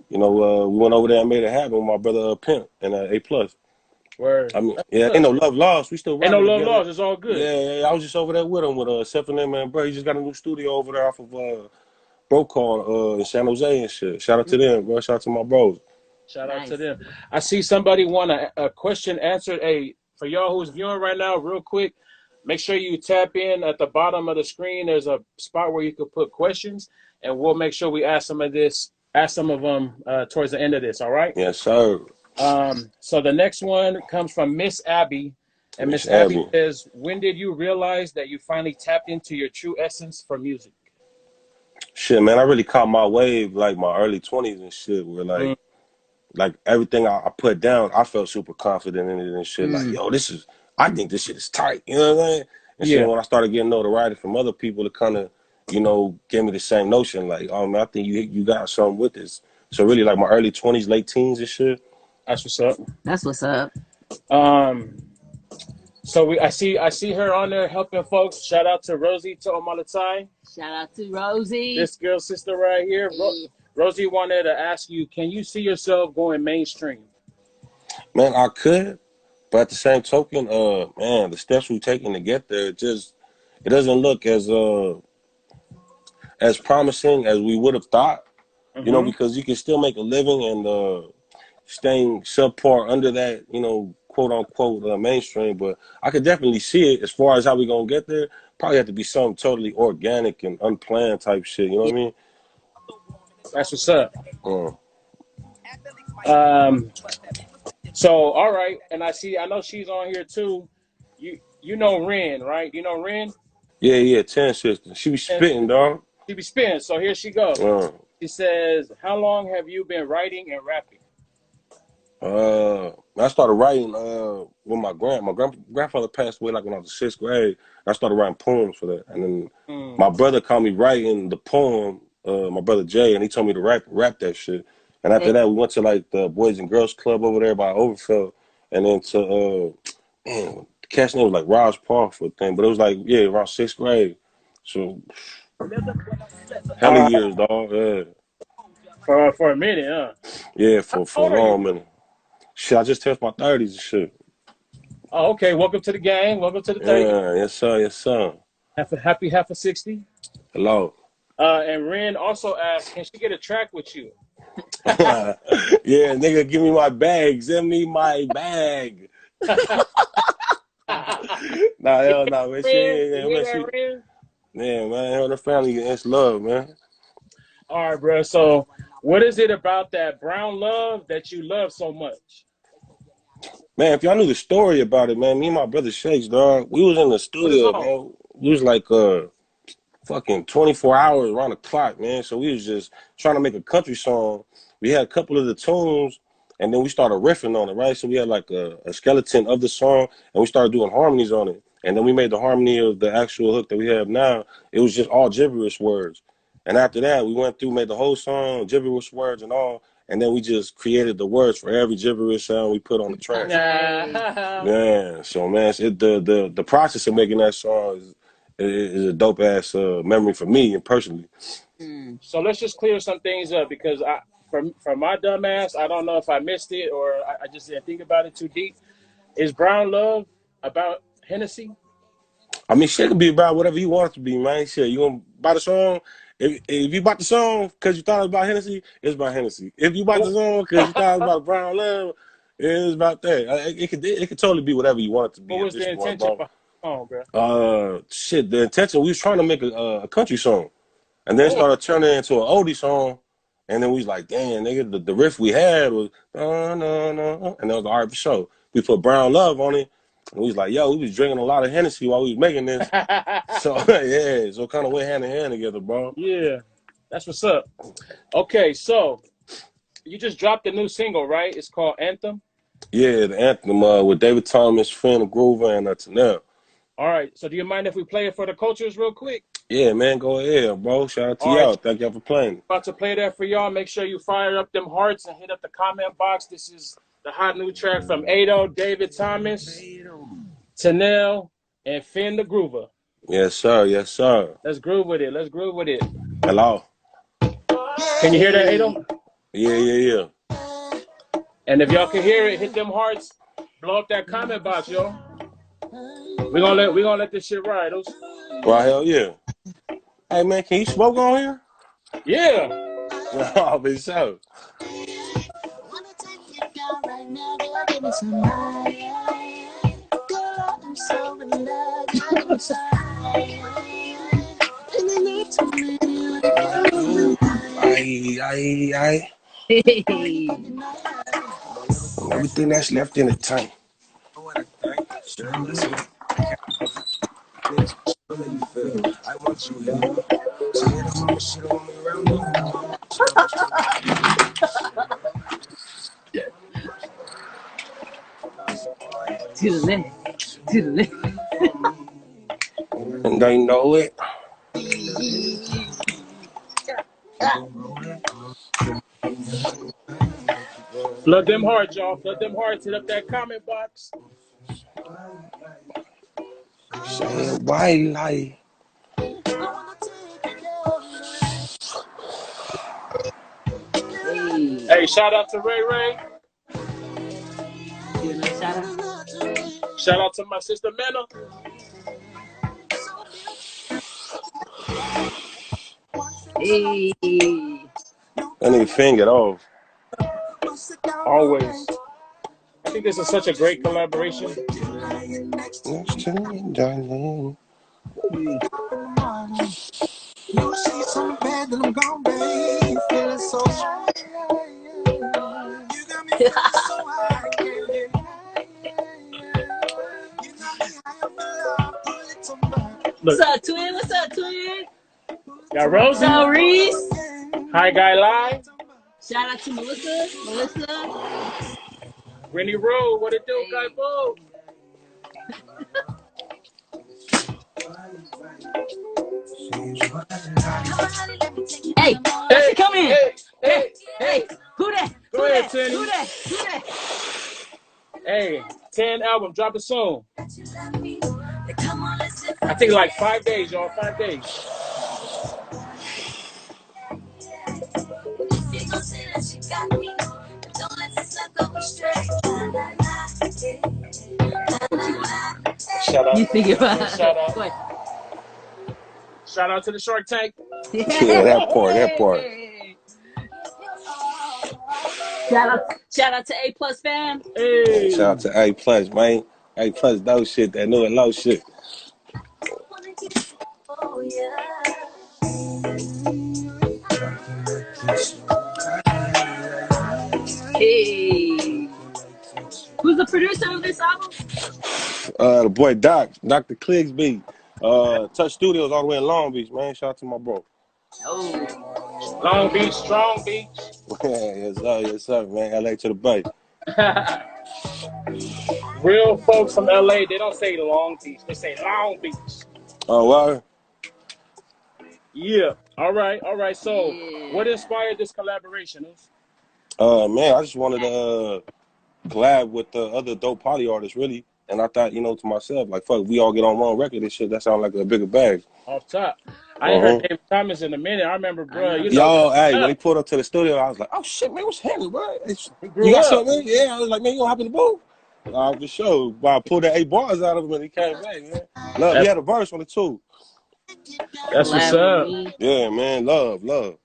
we went over there and made it happen with my brother Pimp and A+. Word. I mean, yeah, ain't no love lost. We still ain't no love lost. It's all good. Yeah, I was just over there with him with Stephen and man, bro. He just got a new studio over there off of Brocal in San Jose and shit. Shout out to them, bro. Shout out to my bros. Shout out to them. I see somebody want a question answered. Hey, for y'all who's viewing right now, real quick, make sure you tap in at the bottom of the screen. There's a spot where you could put questions, and we'll make sure we ask some of them towards the end of this. All right? Yes, sir. So the next one comes from Miss Abby. And Miss Miss Abby Abby. says, when did you realize that you finally tapped into your true essence for music? Shit, man, I really caught my wave like my early 20s and shit, where like everything I put down, I felt super confident in it and shit. Like, yo, I think this shit is tight. You know what I mean? And shit, Yeah, when I started getting notoriety from other people, to kind of, give me the same notion. Like, oh man, I think you got something with this. So really, like my early 20s, late teens and shit. that's what's up. That's what's up. So I see her on there helping folks. Shout out to Rosie to Omalatai. Shout out to Rosie. This girl sister right here. Rosie wanted to ask you, can you see yourself going mainstream? Man, I could, but at the same token, man, the steps we've taken to get there, it doesn't look as promising as we would have thought. Because you can still make a living and staying subpar under that, quote unquote mainstream. But I could definitely see it as far as how we gonna get there. Probably have to be something totally organic and unplanned type shit. You know what I mean? That's what's up. So all right, and I know she's on here too. You know Ren, right? You know Ren? Yeah, 10 sister. She be spitting, dog. She be spitting. So here she goes. She says, "How long have you been writing and rapping?" I started writing when my grandfather passed away like when I was in 6th grade. I started writing poems for that, and then my brother called me writing the poem. My brother Jay, and he told me to rap that shit. And after that, we went to like the Boys and Girls Club over there by Overfell, and then to the cat's name was like Raj Paul for a thing, but it was like around 6th grade. So hella years, dog. Yeah. For a minute, huh? Yeah, for a long minute. Shit, I just turned my 30s and shit. Oh, okay. Welcome to the gang. Welcome to the 30s. Yeah, yes sir. Half a 60. Hello. And Ren also asked, can she get a track with you? Yeah, nigga, give me my bag. Send me my bag. Hell no, man. Yeah, man. The family, it's love, man. All right, bro. So, what is it about that brown love that you love so much? Man, if y'all knew the story about it, man, me and my brother Shakes, dog, we was in the studio, man. We was like fucking 24 hours around the clock, man. So we was just trying to make a country song. We had a couple of the tunes, and then we started riffing on it, right? So we had like a skeleton of the song, and we started doing harmonies on it. And then we made the harmony of the actual hook that we have now. It was just all gibberish words. And after that, we went through, made the whole song, gibberish words and all. And then we just created the words for every gibberish sound we put on the track. Yeah. So, man, the process of making that song is a dope ass memory for me and personally. So let's just clear some things up, because for my dumb ass, I don't know if I missed it or I just didn't think about it too deep. Is Brown Love about Hennessy? I mean, shit can be about whatever you want it to be, man. Shit, you gonna buy the song? If you bought the song because you thought it was about Hennessy, it's about Hennessy. If you bought the song because you thought it was about Brown Love, it's about that. It could totally be whatever you want it to be. What was the intention behind the song, bro? Shit, the intention, we was trying to make a country song. And then it started turning into an oldie song. And then we was like, damn, nigga, the riff we had was, no. And that was all right for sure. We put Brown Love on it. And we was like, yo, we was drinking a lot of Hennessy while we was making this. So, yeah, so it kind of went hand in hand together, bro. Yeah, that's what's up. Okay, so you just dropped a new single, right? It's called Anthem? Yeah, the Anthem with David Thomas, Finn Groover, and Tanel. All right, so do you mind if we play it for the Qultures real quick? Yeah, man, go ahead, bro. Shout out to y'all. Thank y'all for playing. About to play that for y'all. Make sure you fire up them hearts and hit up the comment box. This is the hot new track from Ado, David Thomas, Tanel, and Finn the Groover. Yes, sir. Yes, sir. Let's groove with it. Hello. Can you hear that, Ado? Yeah. And if y'all can hear it, hit them hearts. Blow up that comment box, yo. We gonna let this shit ride. Well, hell yeah. Hey man, can you smoke on here? Yeah. I'll be so. Aye. Everything that's left in the tank. To the left. To the left. And they know it. Flood them hearts, y'all. Flood them hearts. Hit up that comment box. Saying white light. Hey, shout out to Ray Ray. Shout out. Shout out to my sister Mena. Hey. That nigga finger off. Always. I think this is such a great collaboration. Next to me, darling. You see some bad that I'm gone, babe. Feeling so strong. You got me feeling so high, I can't get you got me high up love, pull it to my. What's up, twin? What's up, twin? Got Rosie. What's up, Reese? Hi, Guy Live. Shout out to Melissa. Rennie Rowe. What it do, Guy Bo? Hey, come in. Hey. Who that? Go ahead, Tenny. Hey, 10 album, drop it soon. I think like 5 days, y'all. 5 days. Shout out. You think about Shout out. Go ahead. Shout out to the Shark Tank. Yeah, that part. Shout out to A Plus fam. Hey. Shout out to A Plus, man. A Plus, no shit. That new and low shit. Hey. Who's the producer of this album? The boy Dr. Cligsby. Touch Studios all the way in Long Beach, man. Shout out to my bro. Oh. Long Beach, Strong Beach. Yes, sir, man. LA to the Bay. Real folks from LA, they don't say Long Beach. They say Long Beach. Oh, wow. Yeah. All right. So, what inspired this collaboration? Man, I just wanted to collab with the other dope poly artists, really. And I thought, to myself, like, fuck, we all get on one record and shit. That sound like a bigger bag. Off top. I ain't heard David Thomas in a minute. I remember, bro. When he pulled up to the studio, I was like, oh, shit, man, what's happening, bro? You got something? Yeah, I was like, man, you gonna hop in the booth? For sure. But I pulled the 8 bars out of him and he came back, man. Love, he had a verse on it, too. That's what's up. Yeah, man, love. What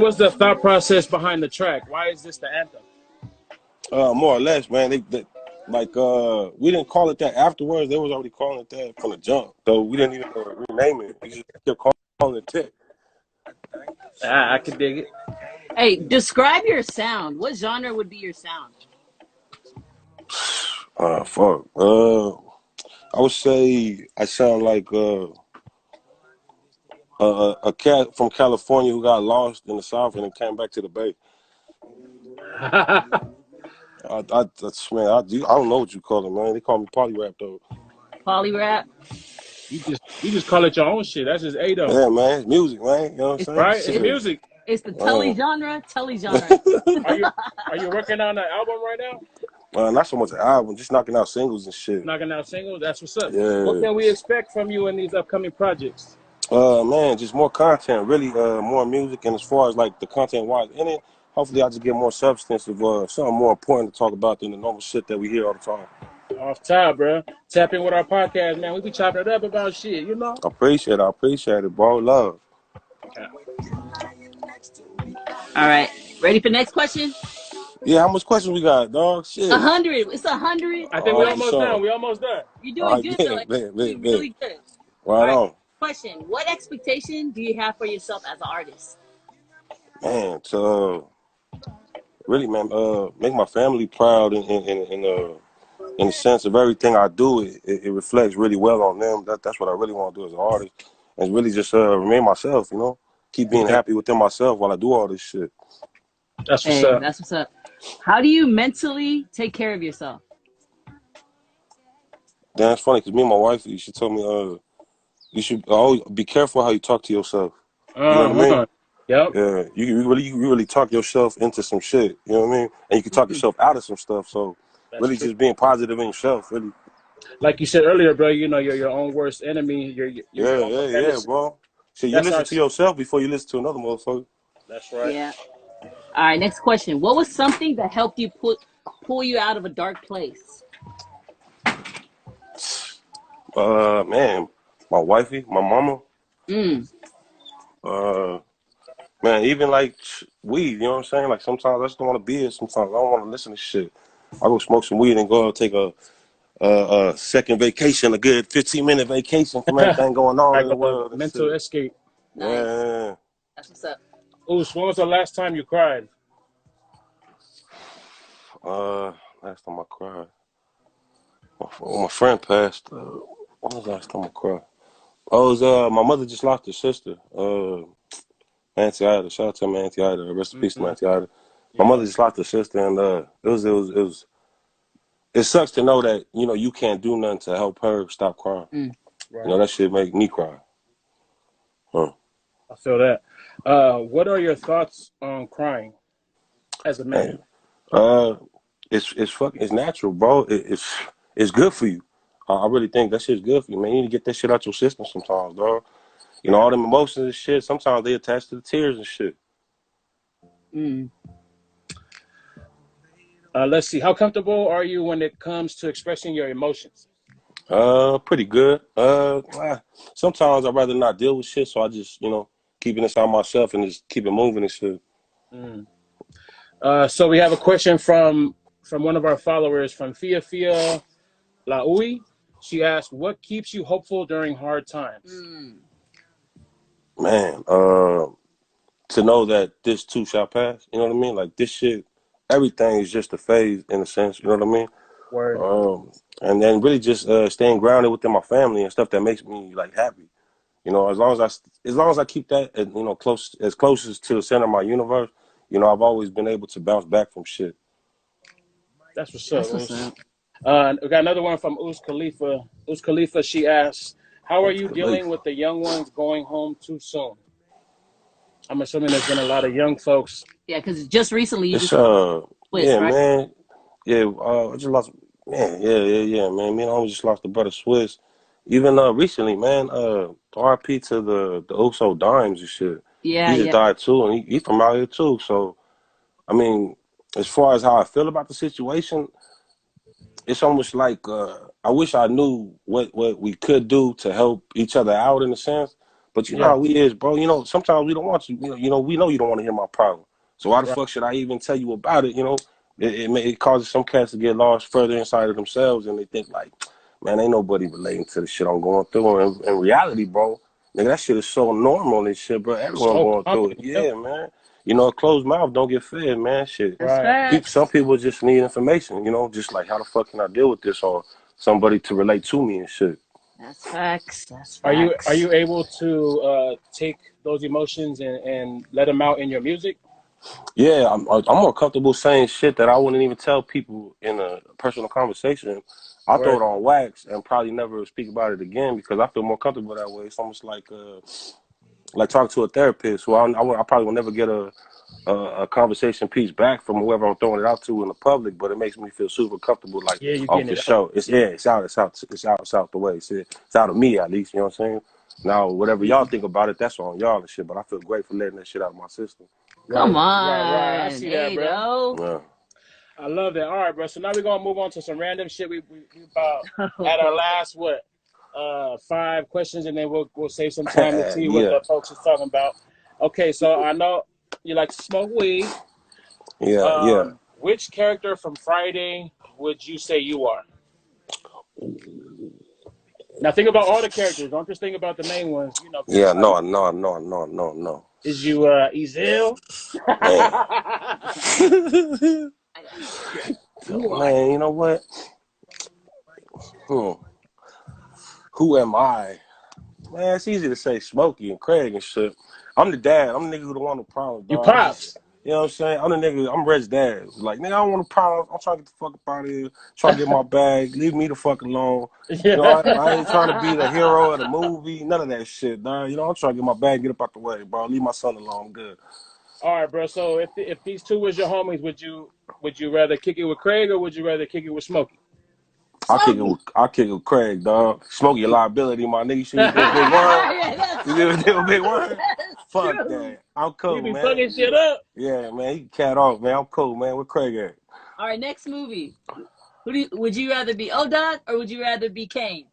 was the thought process behind the track? Why is this the anthem? More or less, man. We didn't call it that afterwards. They was already calling it that from the jump. So we didn't even rename it. We just kept calling it Tech. I could dig it. Hey, describe your sound. What genre would be your sound? Fuck. I would say I sound like a cat from California who got lost in the South and then came back to the Bay. I don't know what you call it, man. They call me poly rap though. Poly rap. You just call it your own shit. That's just A though. Yeah, man. It's music, man. You know what I'm saying? Right? It's music. It's the telly genre. Are you working on an album right now? Not so much an album, just knocking out singles and shit. Knocking out singles? That's what's up. Yeah. What can we expect from you in these upcoming projects? Man, just more content, really, more music, and as far as like the content wise in it, hopefully I just get more substance of something more important to talk about than the normal shit that we hear all the time. Off top, bro. Tap in with our podcast, man. We be chopping it up about shit, you know? I appreciate it, bro. Love. Yeah. All right. Ready for next question? Yeah, how much questions we got, dog? Shit. 100. It's 100. I think we're almost done. We're almost done. You're doing good, though. You're really good. Right on. Question: what expectation do you have for yourself as an artist? Man, to really, man, make my family proud and in the sense of everything I do, it reflects really well on them. That's what I really want to do as an artist, and really just remain myself. You know, keep being happy within myself while I do all this shit. That's what's up. That's what's up. How do you mentally take care of yourself? Then it's funny because me and my wife, she told me, you should always be careful how you talk to yourself. You know what I mean? Yep. Yeah, you really talk yourself into some shit. You know what I mean? And you can talk yourself out of some stuff. So That's really true. just being positive in yourself, really. Like you said earlier, bro, you know, you're your own worst enemy. You're your own Yeah, bro. So you That's listen our. to yourself before you listen to another motherfucker. That's right. Yeah. All right, next question. What was something that helped you pull you out of a dark place? Man, my wifey, my mama. Man, even like weed, you know what I'm saying? Like sometimes I just don't want to be it. Sometimes I don't want to listen to shit. I go smoke some weed and go take a second vacation, a good 15-minute vacation from everything going on in the world and mental shit. escape. Nice. Yeah. That's what's up. Oos, when was the last time you cried? Last time I cried. My friend passed. When was the last time I cried? Oh, it was my mother just lost her sister. Auntie Ida. Shout out to my Auntie Ida. Rest in peace to my Auntie Ida. My mother just lost her sister, and it sucks to know that, you know, you can't do nothing to help her stop crying. Right. You know, that shit make me cry. I feel that. What are your thoughts on crying as a man? It's natural, bro. It's good for you. I really think that shit's good for you, man. You need to get that shit out your system sometimes, dog. You know, all them emotions and shit, sometimes they attach to the tears and shit. Let's see. How comfortable are you when it comes to expressing your emotions? Pretty good. Sometimes I'd rather not deal with shit, so I just, you know, keep it inside myself and just keep it moving and shit. So we have a question from one of our followers, from Fia Laui. She asked, "What keeps you hopeful during hard times?" Man, to know that this too shall pass. You know what I mean? Like this shit, everything is just a phase in a sense. You know what I mean? Word. And then really just staying grounded within my family and stuff that makes me like happy. You know, as long as I keep that, you know, close as to the center of my universe, you know, I've always been able to bounce back from shit. That's what's up. That's what's up. We got another one from Uz Khalifa. Uz Khalifa, she asks, "How are you dealing with the young ones going home too soon?" I'm assuming there's been a lot of young folks. Yeah, because just recently you It's just yeah, right? man. Yeah, I just lost man, yeah, man. Me and I just lost the brother Swiss. Even recently, man, RP to the Uso Dimes and shit. He just died too, and he from out here too. So I mean, as far as how I feel about the situation, it's almost like I wish I knew what we could do to help each other out in a sense. But you know how we is, bro. You know, sometimes we don't want you. You know, we know you don't want to hear my problem. So why the fuck should I even tell you about it? You know, it causes some cats to get lost further inside of themselves, and they think like, man, ain't nobody relating to the shit I'm going through. And in reality, bro, nigga, that shit is so normal and shit, bro. Everyone going through it. Yeah, man. You know, a closed mouth don't get fed, man. Shit. Some people just need information, you know, just like how the fuck can I deal with this, or somebody to relate to me and shit. That's facts. Are you able to take those emotions and let them out in your music? Yeah, I'm more comfortable saying shit that I wouldn't even tell people in a personal conversation. I'll throw it on wax and probably never speak about it again because I feel more comfortable that way. It's almost like talking to a therapist who I probably will never get a conversation piece back from whoever I'm throwing it out to in the public, but it makes me feel super comfortable. Like, for sure, it's out the way. It's out of me at least. You know what I'm saying? Now, whatever y'all think about it, that's on y'all and shit. But I feel great for letting that shit out of my system. Come on, right. I see that, bro. Yeah. I love that. All right, bro. So now we're gonna move on to some random shit. We about at our last 5 questions, and then we'll save some time to see what the folks is talking about. Okay, so I know you like to smoke weed. Yeah. Which character from Friday would you say you are? Now think about all the characters. Don't just think about the main ones. You know. Yeah. No. Is you Ezil? Man, you know what? Who am I? Man, it's easy to say Smokey and Craig and shit. I'm the dad. I'm the nigga who don't want no problems, You dog. pops. You know what I'm saying? I'm the nigga. I'm Red's dad. Like, nigga, I don't want no problems. I'm trying to get the fuck up out of here. Trying to get my bag. Leave me the fuck alone. You know, I ain't trying to be the hero of the movie. None of that shit, dog. You know, I'm trying to get my bag, get up out the way, bro. Leave my son alone. I'm good. All right, bro. So if these two was your homies, would you rather kick it with Craig or would you rather kick it with Smokey? I'll kick it with Craig, dog. Smokey a liability, my nigga. You see me do a big one? You ever do a big one? Fuck that. I'm cool, He be man. fucking shit up. Yeah, man. He can cat off, man. I'm cool, man. Where Craig at? All right, next movie. Would you rather be O-Dog or would you rather be Kane?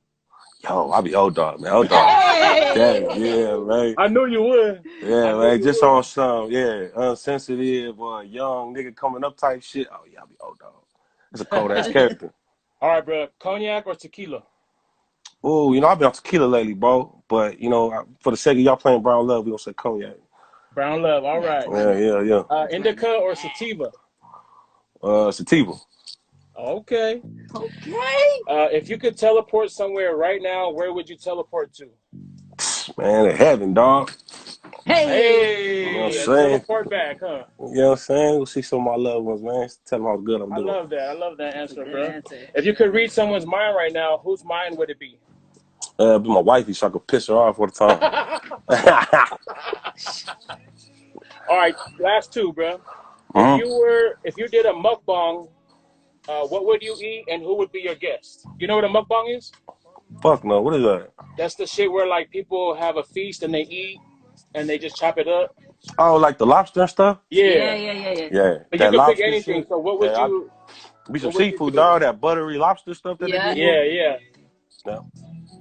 Yo, I'll be O-Dog, man. O-Dog. Yeah, man. I knew you would. Yeah, man. Just on some, unsensitive or young nigga coming up type shit. Oh, yeah, I'll be O-Dog. It's a cold-ass character. All right, bro. Cognac or tequila? Oh, I've been on tequila lately, bro. But, for the sake of y'all playing Brown Love, we gonna say cognac. Brown Love. All right. Yeah. Indica or sativa? Sativa. Okay. If you could teleport somewhere right now, where would you teleport to? Man, in heaven, dog. Hey. You know what I'm saying? Teleport back, huh? You know what I'm saying? We'll see some of my loved ones, man. Tell them how good I'm doing. I love that answer, bro. If you could read someone's mind right now, whose mind would it be? Be my wifey so I could piss her off all the time. All right, last two, bro. If you did a mukbang, what would you eat and who would be your guest? You know what a mukbang is? Fuck no. What is that? That's the shit where like people have a feast and they eat and they just chop it up. Oh, like the lobster and stuff? Yeah. But you can pick anything. Shit. So what would you? Be some seafood, dog. That buttery lobster stuff that they do. Yeah.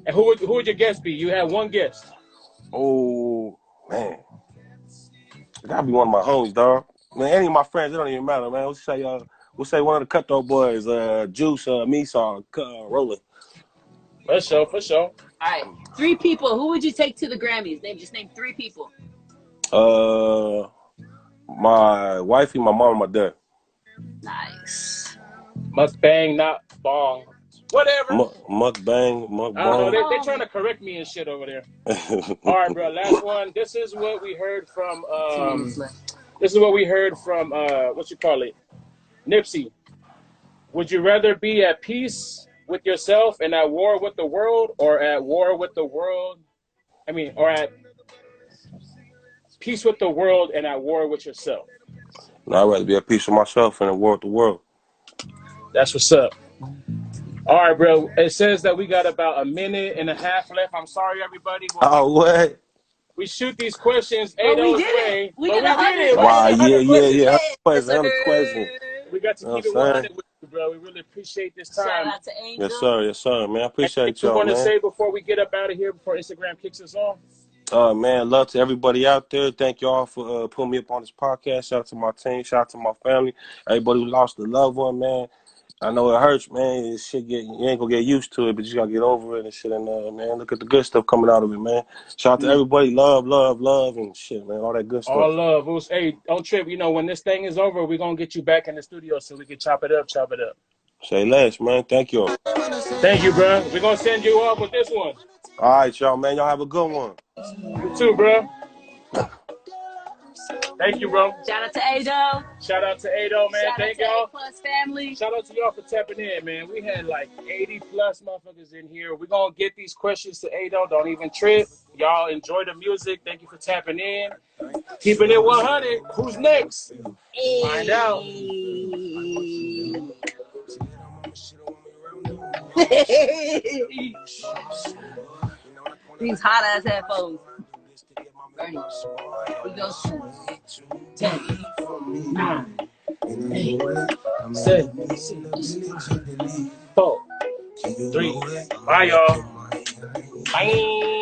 And who would your guest be? You had one guest. Oh man, it gotta be one of my homies, dog. Man, any of my friends, it don't even matter, man. We'll say one of the Cutthroat boys, Juice, Meesaw, Roland. For sure. All right, 3 people. Who would you take to the Grammys? Just name 3 people. My wifey, my mom, and my dad. Nice. Mukbang, not bong. Whatever. Mukbang. I don't know. They're trying to correct me and shit over there. All right, bro. Last one. This is what we heard from. What you call it? Nipsey. Would you rather be at peace with yourself and at war with the world, or at war with the world? Or at peace with the world and at war with yourself? No, I'd rather be at peace with myself and at war with the world. That's what's up. All right, bro. It says that we got about a minute and a half left. I'm sorry, everybody. What? We shoot these questions We did it. We did it. Wow, yeah. Question. We got to keep it 100 with you, bro. We really appreciate this time. Shout out to Angel. Yes, sir, man. I appreciate y'all, man. You want to say before we get up out of here, before Instagram kicks us off? Man, love to everybody out there. Thank y'all for putting me up on this podcast. Shout out to my team. Shout out to my family. Everybody who lost a loved one, man. I know it hurts, man. This shit you ain't gonna get used to it, but you gotta get over it and shit. And man, look at the good stuff coming out of it, man. Shout out to everybody. Love, and shit, man. All that good stuff. All love. Hey, don't trip. When this thing is over, we're gonna get you back in the studio so we can chop it up. Say less, man. Thank you. Thank you, bro. We're gonna send you off with this one. All right, y'all, man. Y'all have a good one. You too, bro. Thank you, bro. Shout out to Ado. Shout out to Ado, man. Thank y'all. A+ family. Shout out to y'all for tapping in, man. We had like 80+ motherfuckers in here. We're going to get these questions to Ado. Don't even trip. Y'all enjoy the music. Thank you for tapping in. Keeping it 100. Who's next? Find out. These hot ass headphones. Ready? We go 10, 9, 8, 7, 6, 4, 3. Bye, y'all. Bye.